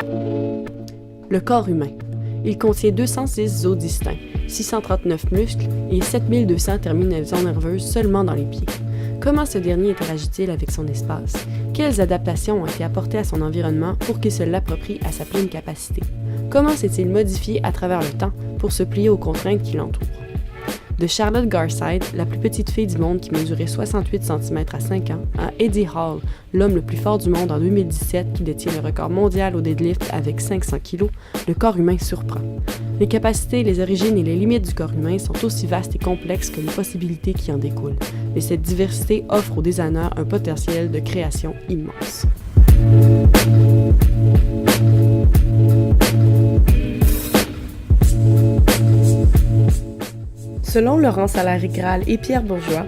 Le corps humain. Il contient 206 os distincts, 639 muscles et 7200 terminaisons nerveuses seulement dans les pieds. Comment ce dernier interagit-il avec son espace? Quelles adaptations ont été apportées à son environnement pour qu'il se l'approprie à sa pleine capacité? Comment s'est-il modifié à travers le temps pour se plier aux contraintes qui l'entourent? De Charlotte Garside, la plus petite fille du monde qui mesurait 68 cm à 5 ans, à Eddie Hall, l'homme le plus fort du monde en 2017 qui détient le record mondial au deadlift avec 500 kg, le corps humain surprend. Les capacités, les origines et les limites du corps humain sont aussi vastes et complexes que les possibilités qui en découlent. Et cette diversité offre aux designers un potentiel de création immense. Selon Laurence Alary-Graal et Pierre Bourgeois,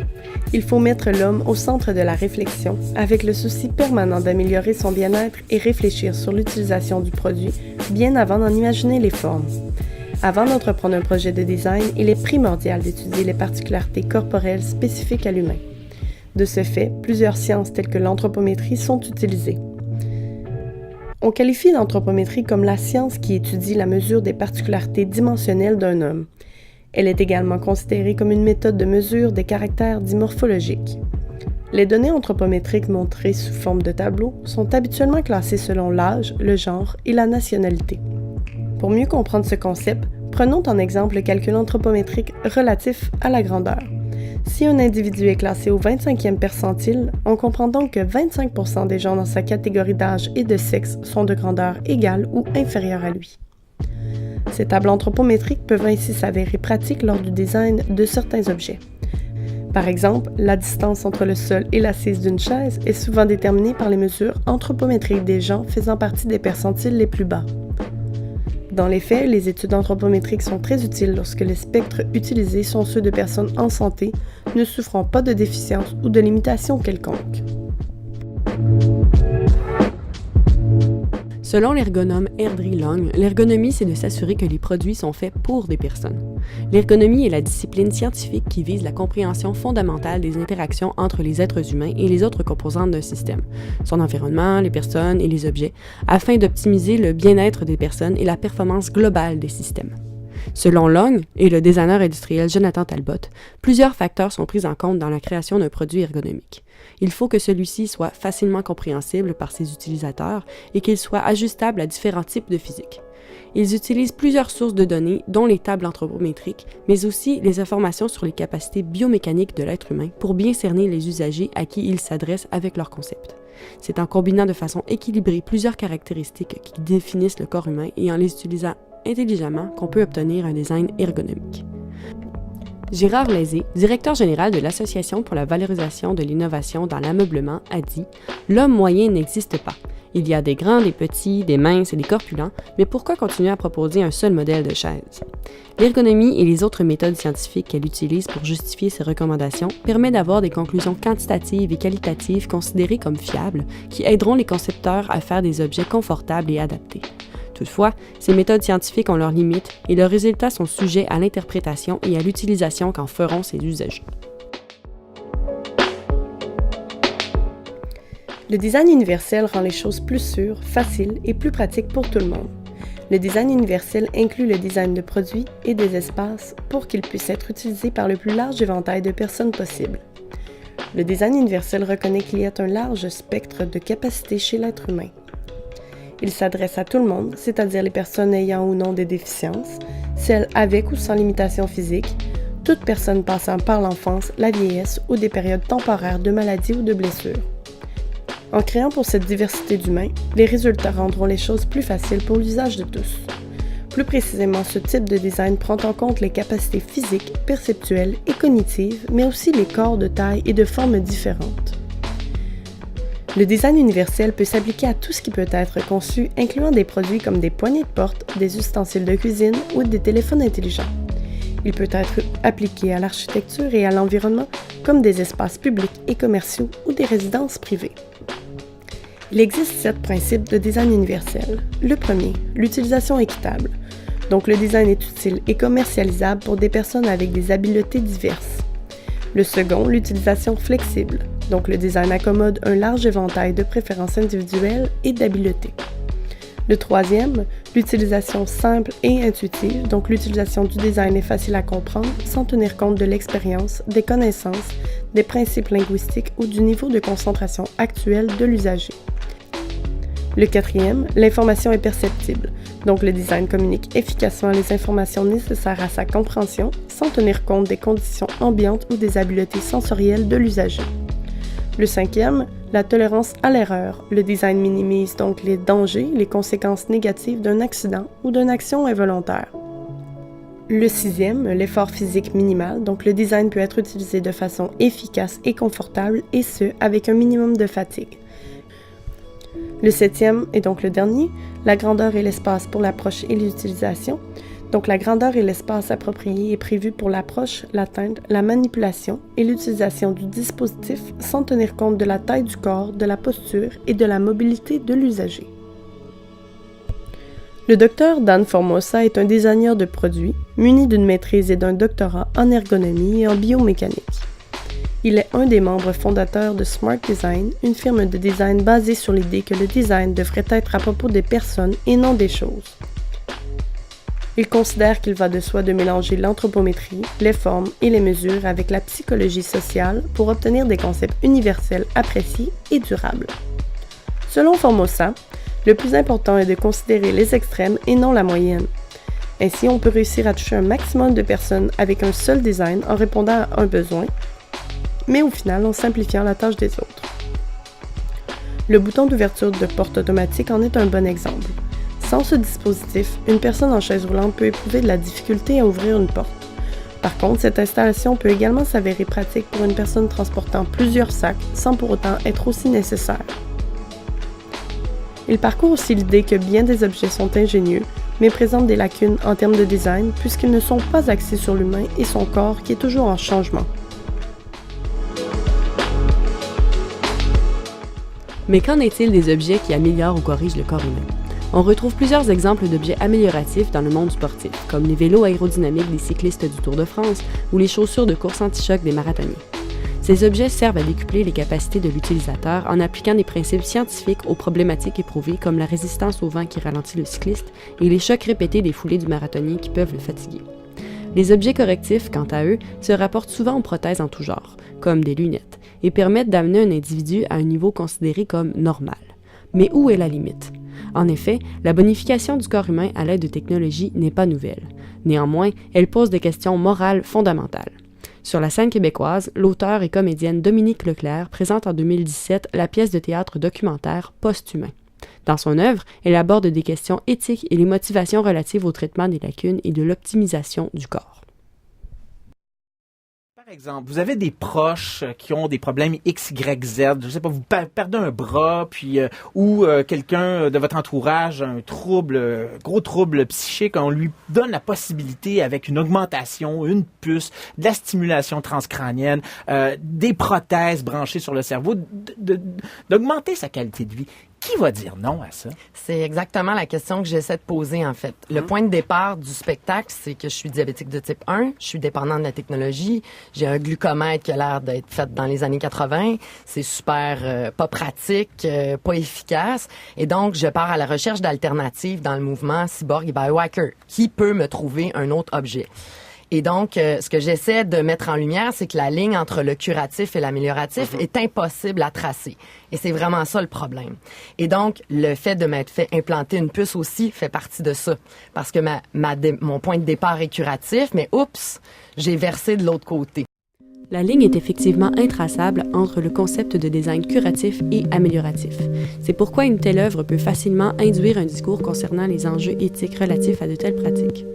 il faut mettre l'homme au centre de la réflexion, avec le souci permanent d'améliorer son bien-être et réfléchir sur l'utilisation du produit bien avant d'en imaginer les formes. Avant d'entreprendre un projet de design, il est primordial d'étudier les particularités corporelles spécifiques à l'humain. De ce fait, plusieurs sciences telles que l'anthropométrie sont utilisées. On qualifie l'anthropométrie comme la science qui étudie la mesure des particularités dimensionnelles d'un homme. Elle est également considérée comme une méthode de mesure des caractères dits morphologiques. Les données anthropométriques montrées sous forme de tableaux sont habituellement classées selon l'âge, le genre et la nationalité. Pour mieux comprendre ce concept, prenons en exemple le calcul anthropométrique relatif à la grandeur. Si un individu est classé au 25e percentile, on comprend donc que 25% des gens dans sa catégorie d'âge et de sexe sont de grandeur égale ou inférieure à lui. Ces tables anthropométriques peuvent ainsi s'avérer pratiques lors du design de certains objets. Par exemple, la distance entre le sol et l'assise d'une chaise est souvent déterminée par les mesures anthropométriques des gens faisant partie des percentiles les plus bas. Dans les faits, les études anthropométriques sont très utiles lorsque les spectres utilisés sont ceux de personnes en santé, ne souffrant pas de déficience ou de limitation quelconque. Selon l'ergonome Airdrie Long, l'ergonomie, c'est de s'assurer que les produits sont faits pour des personnes. L'ergonomie est la discipline scientifique qui vise la compréhension fondamentale des interactions entre les êtres humains et les autres composantes d'un système, son environnement, les personnes et les objets, afin d'optimiser le bien-être des personnes et la performance globale des systèmes. Selon Long et le designer industriel Jonathan Talbot, plusieurs facteurs sont pris en compte dans la création d'un produit ergonomique. Il faut que celui-ci soit facilement compréhensible par ses utilisateurs et qu'il soit ajustable à différents types de physique. Ils utilisent plusieurs sources de données, dont les tables anthropométriques, mais aussi les informations sur les capacités biomécaniques de l'être humain pour bien cerner les usagers à qui ils s'adressent avec leur concept. C'est en combinant de façon équilibrée plusieurs caractéristiques qui définissent le corps humain et en les utilisant intelligemment qu'on peut obtenir un design ergonomique. Gérard Lézé, directeur général de l'Association pour la valorisation de l'innovation dans l'ameublement, a dit « L'homme moyen n'existe pas. Il y a des grands, des petits, des minces et des corpulents, mais pourquoi continuer à proposer un seul modèle de chaise? » L'ergonomie et les autres méthodes scientifiques qu'elle utilise pour justifier ses recommandations permettent d'avoir des conclusions quantitatives et qualitatives considérées comme fiables qui aideront les concepteurs à faire des objets confortables et adaptés. Toutefois, ces méthodes scientifiques ont leurs limites et leurs résultats sont sujets à l'interprétation et à l'utilisation qu'en feront ces usagers. Le design universel rend les choses plus sûres, faciles et plus pratiques pour tout le monde. Le design universel inclut le design de produits et des espaces pour qu'ils puissent être utilisés par le plus large éventail de personnes possible. Le design universel reconnaît qu'il y a un large spectre de capacités chez l'être humain. Il s'adresse à tout le monde, c'est-à-dire les personnes ayant ou non des déficiences, celles avec ou sans limitation physique, toute personne passant par l'enfance, la vieillesse ou des périodes temporaires de maladie ou de blessure. En créant pour cette diversité d'humains, les résultats rendront les choses plus faciles pour l'usage de tous. Plus précisément, ce type de design prend en compte les capacités physiques, perceptuelles et cognitives, mais aussi les corps de taille et de formes différentes. Le design universel peut s'appliquer à tout ce qui peut être conçu, incluant des produits comme des poignées de porte, des ustensiles de cuisine ou des téléphones intelligents. Il peut être appliqué à l'architecture et à l'environnement, comme des espaces publics et commerciaux ou des résidences privées. Il existe 7 principes de design universel. Le premier, l'utilisation équitable. Donc le design est utile et commercialisable pour des personnes avec des habiletés diverses. Le second, l'utilisation flexible. Donc le design accommode un large éventail de préférences individuelles et d'habiletés. Le troisième, l'utilisation simple et intuitive, donc l'utilisation du design est facile à comprendre sans tenir compte de l'expérience, des connaissances, des principes linguistiques ou du niveau de concentration actuel de l'usager. Le quatrième, l'information est perceptible, donc le design communique efficacement les informations nécessaires à sa compréhension sans tenir compte des conditions ambiantes ou des habiletés sensorielles de l'usager. Le cinquième, la tolérance à l'erreur. Le design minimise donc les dangers, les conséquences négatives d'un accident ou d'une action involontaire. Le sixième, l'effort physique minimal. Donc le design peut être utilisé de façon efficace et confortable, et ce, avec un minimum de fatigue. Le septième, et donc le dernier, la grandeur et l'espace pour l'approche et l'utilisation. Donc la grandeur et l'espace approprié est prévu pour l'approche, l'atteinte, la manipulation et l'utilisation du dispositif sans tenir compte de la taille du corps, de la posture et de la mobilité de l'usager. Le Dr Dan Formosa est un designer de produits muni d'une maîtrise et d'un doctorat en ergonomie et en biomécanique. Il est un des membres fondateurs de Smart Design, une firme de design basée sur l'idée que le design devrait être à propos des personnes et non des choses. Il considère qu'il va de soi de mélanger l'anthropométrie, les formes et les mesures avec la psychologie sociale pour obtenir des concepts universels appréciés et durables. Selon Formosa, le plus important est de considérer les extrêmes et non la moyenne. Ainsi, on peut réussir à toucher un maximum de personnes avec un seul design en répondant à un besoin, mais au final en simplifiant la tâche des autres. Le bouton d'ouverture de porte automatique en est un bon exemple. Sans ce dispositif, une personne en chaise roulante peut éprouver de la difficulté à ouvrir une porte. Par contre, cette installation peut également s'avérer pratique pour une personne transportant plusieurs sacs sans pour autant être aussi nécessaire. Il parcourt aussi l'idée que bien des objets sont ingénieux, mais présentent des lacunes en termes de design puisqu'ils ne sont pas axés sur l'humain et son corps qui est toujours en changement. Mais qu'en est-il des objets qui améliorent ou corrigent le corps humain? On retrouve plusieurs exemples d'objets amélioratifs dans le monde sportif, comme les vélos aérodynamiques des cyclistes du Tour de France ou les chaussures de course anti-choc des marathoniens. Ces objets servent à décupler les capacités de l'utilisateur en appliquant des principes scientifiques aux problématiques éprouvées comme la résistance au vent qui ralentit le cycliste et les chocs répétés des foulées du marathonien qui peuvent le fatiguer. Les objets correctifs, quant à eux, se rapportent souvent aux prothèses en tout genre, comme des lunettes, et permettent d'amener un individu à un niveau considéré comme normal. Mais où est la limite? En effet, la bonification du corps humain à l'aide de technologies n'est pas nouvelle. Néanmoins, elle pose des questions morales fondamentales. Sur la scène québécoise, l'auteure et comédienne Dominique Leclerc présente en 2017 la pièce de théâtre documentaire Post-humain. Dans son œuvre, elle aborde des questions éthiques et les motivations relatives au traitement des lacunes et de l'optimisation du corps. Par exemple, vous avez des proches qui ont des problèmes X, Y, Z, je sais pas, vous perdez un bras, puis ou quelqu'un de votre entourage a un trouble, gros trouble psychique, on lui donne la possibilité avec une augmentation, une puce, de la stimulation transcrânienne, des prothèses branchées sur le cerveau, d'augmenter sa qualité de vie. Qui va dire non à ça? C'est exactement la question que j'essaie de poser, en fait. Le point de départ du spectacle, c'est que je suis diabétique de type 1, je suis dépendant de la technologie, j'ai un glucomètre qui a l'air d'être fait dans les années 80, c'est super pas pratique, pas efficace, et donc je pars à la recherche d'alternatives dans le mouvement Cyborg et Biohacker. Qui peut me trouver un autre objet? Et donc, ce que j'essaie de mettre en lumière, c'est que la ligne entre le curatif et l'amélioratif est impossible à tracer. Et c'est vraiment ça le problème. Et donc, le fait de m'être fait implanter une puce aussi fait partie de ça. Parce que mon point de départ est curatif, mais oups, j'ai versé de l'autre côté. La ligne est effectivement intraçable entre le concept de design curatif et amélioratif. C'est pourquoi une telle œuvre peut facilement induire un discours concernant les enjeux éthiques relatifs à de telles pratiques.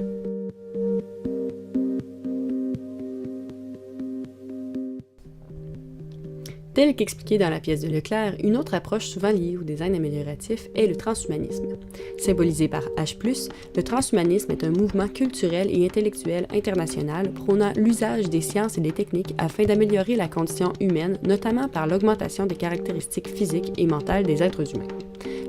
Tel qu'expliqué dans la pièce de Leclerc, une autre approche souvent liée au design amélioratif est le transhumanisme. Symbolisé par H+, le transhumanisme est un mouvement culturel et intellectuel international prônant l'usage des sciences et des techniques afin d'améliorer la condition humaine, notamment par l'augmentation des caractéristiques physiques et mentales des êtres humains.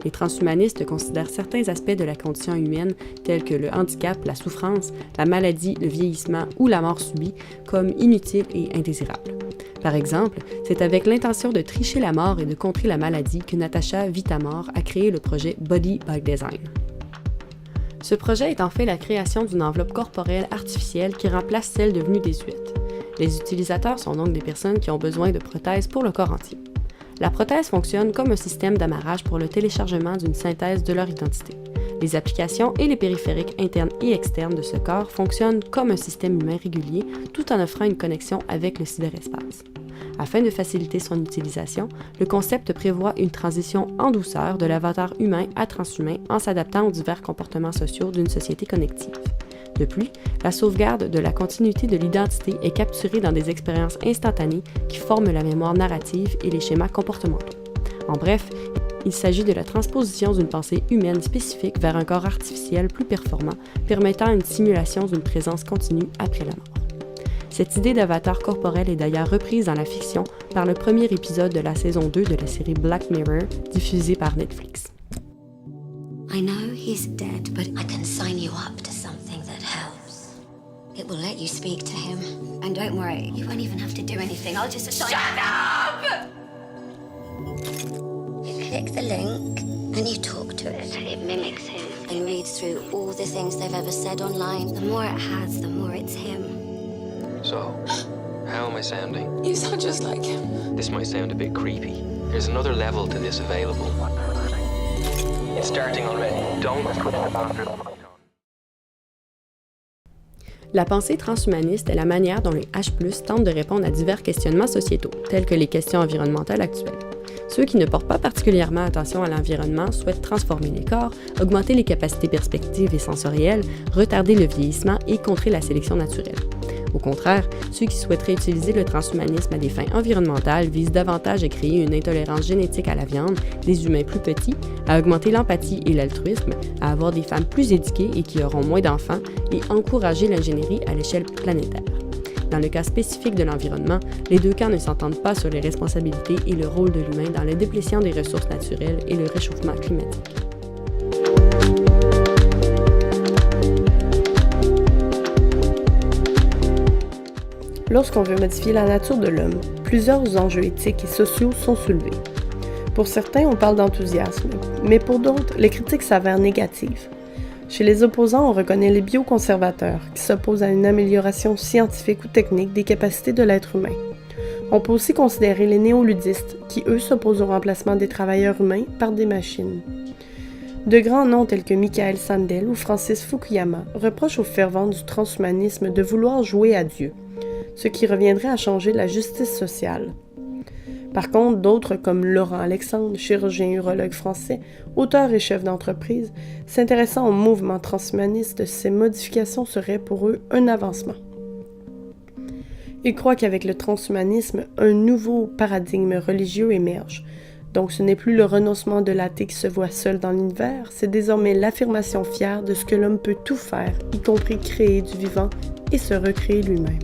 Les transhumanistes considèrent certains aspects de la condition humaine, tels que le handicap, la souffrance, la maladie, le vieillissement ou la mort subie, comme inutiles et indésirables. Par exemple, c'est avec l'intention de tricher la mort et de contrer la maladie que Natasha Vitamor a créé le projet Body by Design. Ce projet est en fait la création d'une enveloppe corporelle artificielle qui remplace celle devenue désuète. Les utilisateurs sont donc des personnes qui ont besoin de prothèses pour le corps entier. La prothèse fonctionne comme un système d'amarrage pour le téléchargement d'une synthèse de leur identité. Les applications et les périphériques internes et externes de ce corps fonctionnent comme un système humain régulier tout en offrant une connexion avec le cyberespace. Afin de faciliter son utilisation, le concept prévoit une transition en douceur de l'avatar humain à transhumain en s'adaptant aux divers comportements sociaux d'une société connective. De plus, la sauvegarde de la continuité de l'identité est capturée dans des expériences instantanées qui forment la mémoire narrative et les schémas comportementaux. En bref, il s'agit de la transposition d'une pensée humaine spécifique vers un corps artificiel plus performant, permettant une simulation d'une présence continue après la mort. Cette idée d'avatar corporel est d'ailleurs reprise dans la fiction par le premier épisode de la saison 2 de la série Black Mirror, diffusée par Netflix. I know he's dead, but I can sign you up to something that helps. It will let you speak to him. And don't worry, you won't even have to do anything. I'll just assign... Shut up! You click the link and you talk to it. It mimics him and reads through all the things they've ever said online. The more it has, the more it's him. So, how am I sounding? You sound just like him. This might sound a bit creepy. There's another level to this available. It's starting already. Don't push the boundary. La pensée transhumaniste est la manière dont les H+, tentent de répondre à divers questionnements sociétaux, tels que les questions environnementales actuelles. Ceux qui ne portent pas particulièrement attention à l'environnement souhaitent transformer les corps, augmenter les capacités perspectives et sensorielles, retarder le vieillissement et contrer la sélection naturelle. Au contraire, ceux qui souhaiteraient utiliser le transhumanisme à des fins environnementales visent davantage à créer une intolérance génétique à la viande, des humains plus petits, à augmenter l'empathie et l'altruisme, à avoir des femmes plus éduquées et qui auront moins d'enfants, et encourager l'ingénierie à l'échelle planétaire. Dans le cas spécifique de l'environnement, les deux camps ne s'entendent pas sur les responsabilités et le rôle de l'humain dans la déplétion des ressources naturelles et le réchauffement climatique. Lorsqu'on veut modifier la nature de l'homme, plusieurs enjeux éthiques et sociaux sont soulevés. Pour certains, on parle d'enthousiasme, mais pour d'autres, les critiques s'avèrent négatives. Chez les opposants, on reconnaît les bioconservateurs, qui s'opposent à une amélioration scientifique ou technique des capacités de l'être humain. On peut aussi considérer les néoludistes, qui eux s'opposent au remplacement des travailleurs humains par des machines. De grands noms tels que Michael Sandel ou Francis Fukuyama reprochent aux fervents du transhumanisme de vouloir jouer à Dieu, ce qui reviendrait à changer la justice sociale. Par contre, d'autres comme Laurent Alexandre, chirurgien urologue français, auteur et chef d'entreprise, s'intéressant au mouvement transhumaniste, ces modifications seraient pour eux un avancement. Ils croient qu'avec le transhumanisme, un nouveau paradigme religieux émerge. Donc ce n'est plus le renoncement de l'athée qui se voit seul dans l'univers, c'est désormais l'affirmation fière de ce que l'homme peut tout faire, y compris créer du vivant et se recréer lui-même.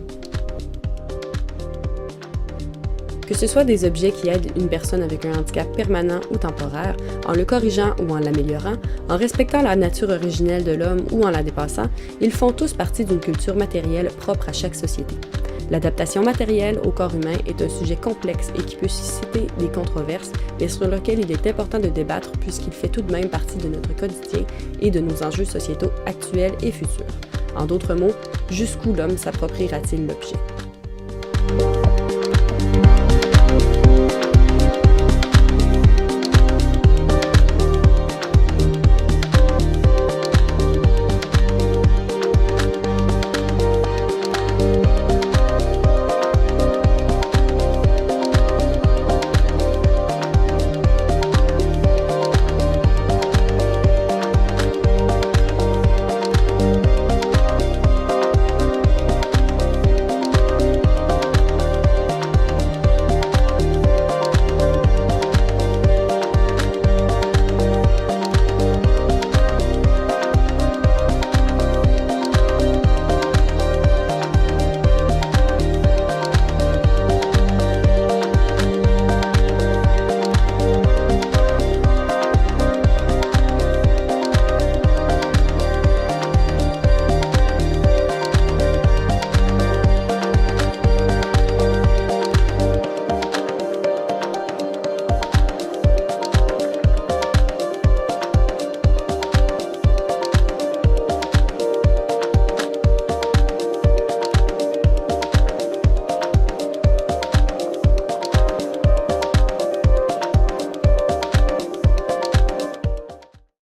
Que ce soit des objets qui aident une personne avec un handicap permanent ou temporaire, en le corrigeant ou en l'améliorant, en respectant la nature originelle de l'homme ou en la dépassant, ils font tous partie d'une culture matérielle propre à chaque société. L'adaptation matérielle au corps humain est un sujet complexe et qui peut susciter des controverses, mais sur lequel il est important de débattre puisqu'il fait tout de même partie de notre quotidien et de nos enjeux sociétaux actuels et futurs. En d'autres mots, jusqu'où l'homme s'appropriera-t-il l'objet?